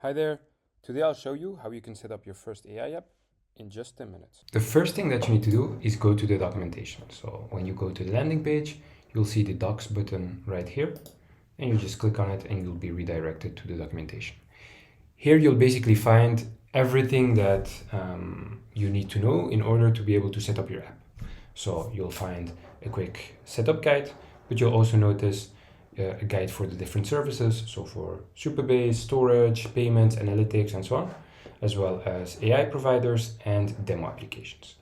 Hi there. Today I'll show you how you can set up your first AI app in just 10 minutes. The first thing that you need to do is go to the documentation. So when you go to the landing page, you'll see the docs button right here, and you just click on it and you'll be redirected to the documentation. Here you'll basically find everything that you need to know in order to be able to set up your app. So you'll find a quick setup guide, but you'll also notice a guide for the different services. So for Supabase, storage, payments, analytics, and so on, as well as AI providers and demo applications.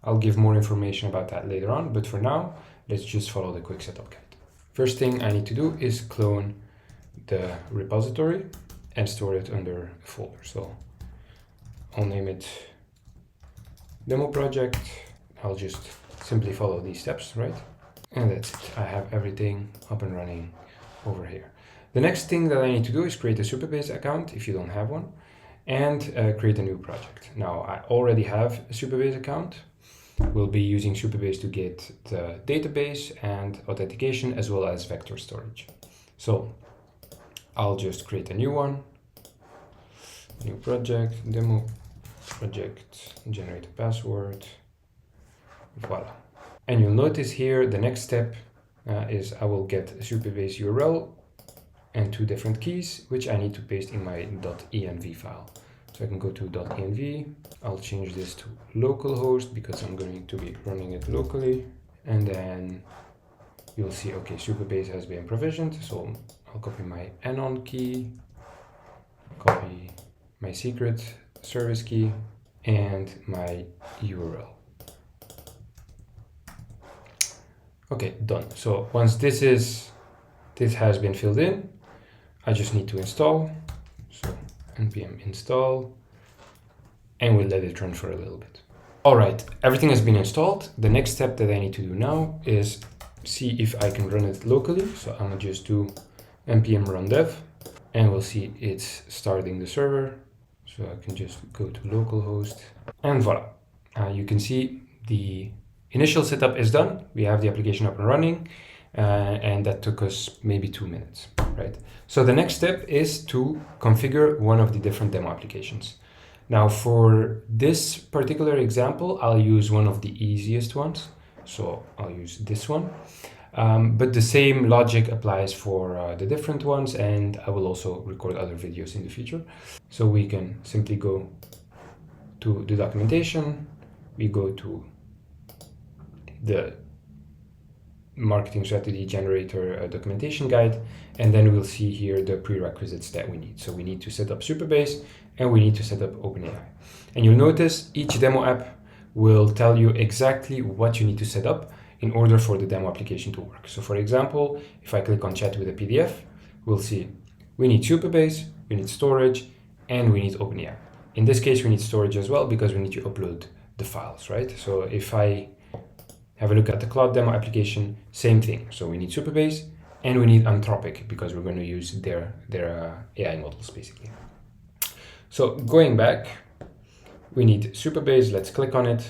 I'll give more information about that later on, but for now, let's just follow the quick setup guide. First thing I need to do is clone the repository and store it under a folder. So I'll name it demo project. I'll just simply follow these steps, right? And that's it. I have everything up and running over here. The next thing that I need to do is create a Supabase account if you don't have one, and create a new project. Now I already have a Supabase account. We'll be using Supabase to get the database and authentication as well as vector storage. So I'll just create a new one, new project, demo project, generate a password, voila. And you'll notice here the next step is I will get a Supabase URL and two different keys, which I need to paste in my .env file. So I can go to .env, I'll change this to localhost because I'm going to be running it locally. And then you'll see, okay, Supabase has been provisioned. So I'll copy my anon key, copy my secret service key, and my URL. Okay, done. So once this has been filled in, I just need to install. So npm install, and we'll let it run for a little bit. All right, everything has been installed. The next step that I need to do now is see if I can run it locally. So I'm gonna just do npm run dev, and we'll see it's starting the server. So I can just go to localhost, and voila. You can see the initial setup is done. We have the application up and running, and that took us maybe 2 minutes, right? So the next step is to configure one of the different demo applications. Now for this particular example, I'll use one of the easiest ones. So I'll use this one, but the same logic applies for the different ones, and I will also record other videos in the future. So we can simply go to the documentation, we go to the marketing strategy generator documentation guide, and then we'll see here the prerequisites that we need. So we need to set up Supabase and we need to set up OpenAI. And you'll notice each demo app will tell you exactly what you need to set up in order for the demo application to work. So for example, if I click on chat with a PDF, we'll see we need Supabase, we need storage, and we need OpenAI. In this case, we need storage as well because we need to upload the files, right? So if I have a look at the cloud demo application, same thing. So we need Supabase and we need Anthropic because we're going to use their AI models basically. So going back, we need Supabase. Let's click on it.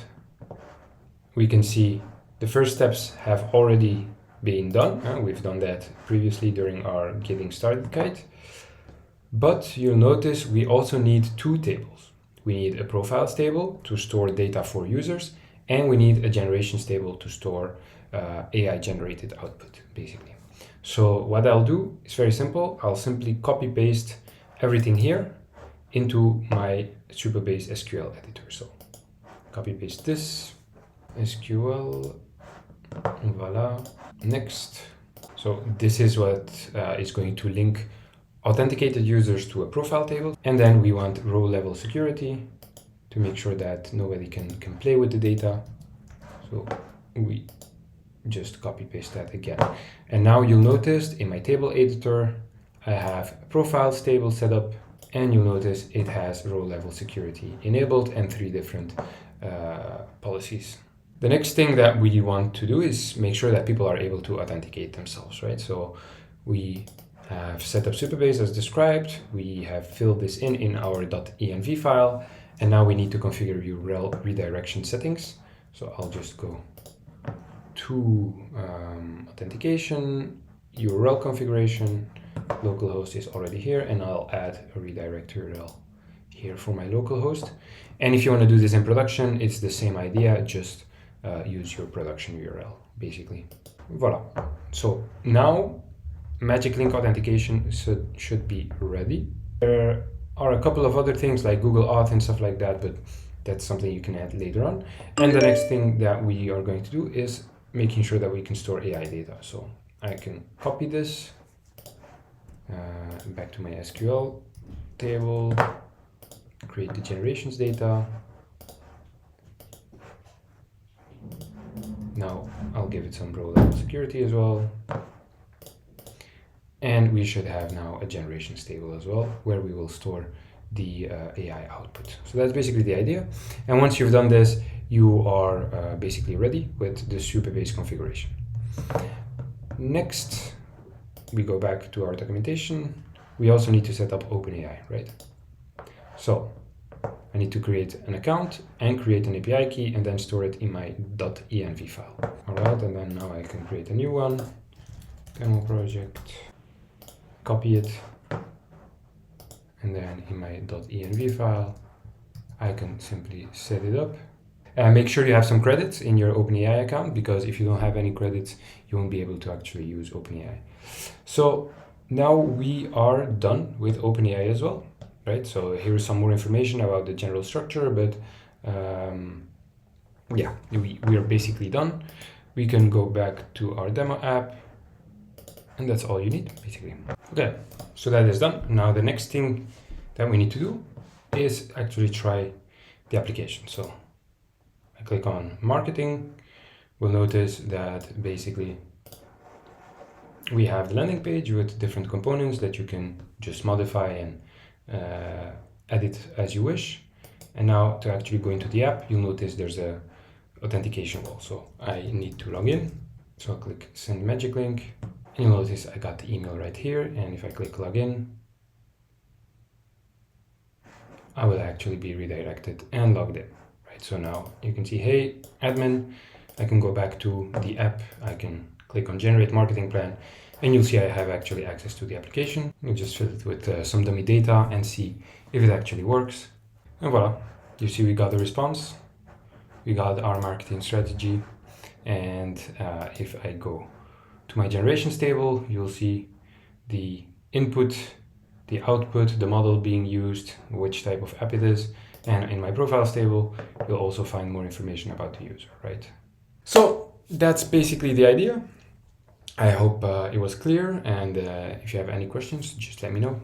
We can see the first steps have already been done. We've done that previously during our getting started guide. But you'll notice we also need two tables. We need a profiles table to store data for users, and we need a generations table to store AI generated output, basically. So what I'll do is very simple. I'll simply copy paste everything here into my Supabase SQL editor. So copy paste this, SQL, voila, next. So this is what is going to link authenticated users to a profile table. And then we want row level security to make sure that nobody can play with the data. So we just copy paste that again. And now you'll notice in my table editor, I have a profiles table set up, and you'll notice it has row level security enabled and 3 different policies. The next thing that we want to do is make sure that people are able to authenticate themselves, right? So we have set up Supabase as described. We have filled this in our .env file. And now we need to configure URL redirection settings. So I'll just go to authentication, URL configuration, localhost is already here, and I'll add a redirect URL here for my localhost. And if you want to do this in production, it's the same idea, just use your production URL, basically. Voila. So now Magic Link authentication should be ready. There are a couple of other things like Google Auth and stuff like that, but that's something you can add later on. And the next thing that we are going to do is making sure that we can store AI data. So I can copy this back to my SQL table, create the generations data. Now I'll give it some row level security as well. And we should have now a generations table as well, where we will store the AI output. So that's basically the idea. And once you've done this, you are basically ready with the Supabase configuration. Next, we go back to our documentation. We also need to set up OpenAI, right? So I need to create an account and create an API key and then store it in my .env file. All right, and then now I can create a new one, demo project, copy it, and then in my .env file, I can simply set it up. Make sure you have some credits in your OpenAI account, because if you don't have any credits, you won't be able to actually use OpenAI. So now we are done with OpenAI as well, right? So here's some more information about the general structure, but yeah, we are basically done. We can go back to our demo app, and that's all you need, basically. Okay, so that is done. Now the next thing that we need to do is actually try the application. So I click on marketing. We'll notice that basically we have the landing page with different components that you can just modify and edit as you wish. And now to actually go into the app, you'll notice there's a authentication wall. So I need to log in. So I'll click send magic link. And you'll notice I got the email right here. And if I click login, I will actually be redirected and logged in. Right, so now you can see, hey, admin, I can go back to the app. I can click on generate marketing plan, and you'll see I have actually access to the application. You just fill it with some dummy data and see if it actually works. And voila, you see we got the response. We got our marketing strategy. And if I go to my generations table, you'll see the input, the output, the model being used, which type of app it is. And in my profiles table, you'll also find more information about the user, right? So that's basically the idea. I hope it was clear. And if you have any questions, just let me know.